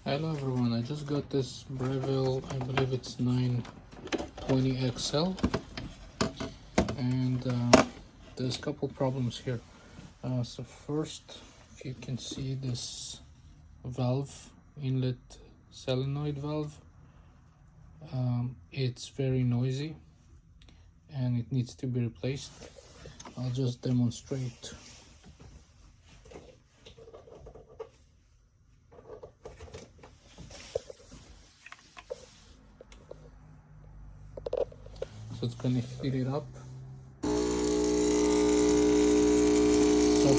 Hello everyone, I just got this Breville, I believe it's 920 XL, and there's a couple problems here. So first, if you can see this valve, inlet solenoid valve, it's very noisy and it needs to be replaced. I'll just demonstrate. So it's gonna heat it up. So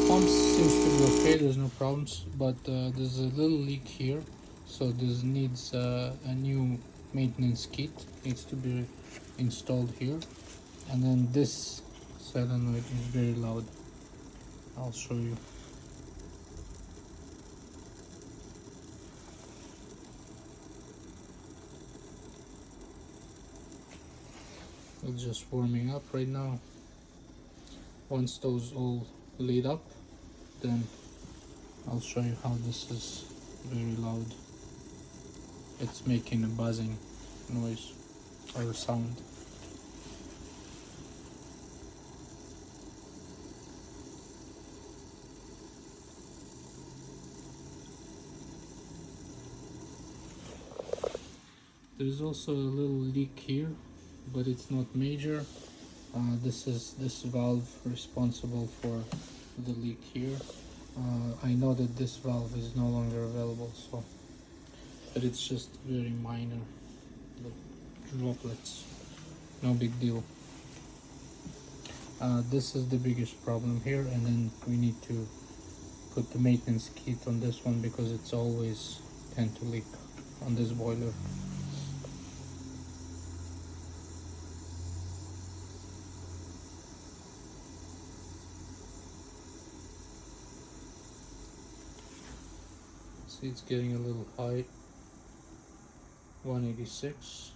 pumps seems to be okay, there's no problems, but there's a little leak here, so this needs a new maintenance kit, needs to be installed here. And then this solenoid is very loud. I'll show you. It's just warming up right now. Once those all lit up, then I'll show you how this is very loud. It's making a buzzing noise or sound. There's also a little leak here, but it's not major. This is this valve responsible for the leak here. I know that this valve is no longer available, so but it's just very minor, like droplets, no big deal. This is the biggest problem here, and then we need to put the maintenance kit on this one because it's always tend to leak on this boiler. See, it's getting a little high. 186.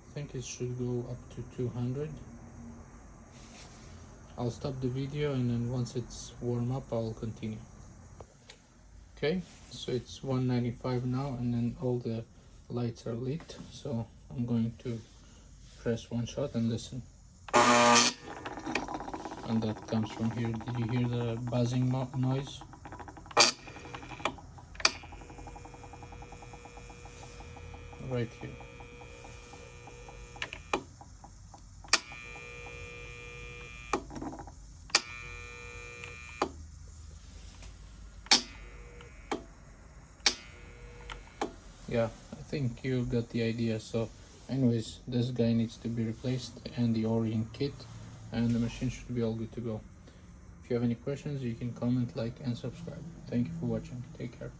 I think it should go up to 200. I'll stop the video, and then once it's warm up I'll continue. Okay, so it's 195 now, and then all the lights are lit, so I'm going to press one shot and listen. And that comes from here. Did you hear the buzzing noise? Right here. Yeah, I think you got the idea. So anyways, this guy needs to be replaced, and the orient kit, and the machine should be all good to go. If you have any questions, you can comment, like, and subscribe. Thank you for watching. Take care.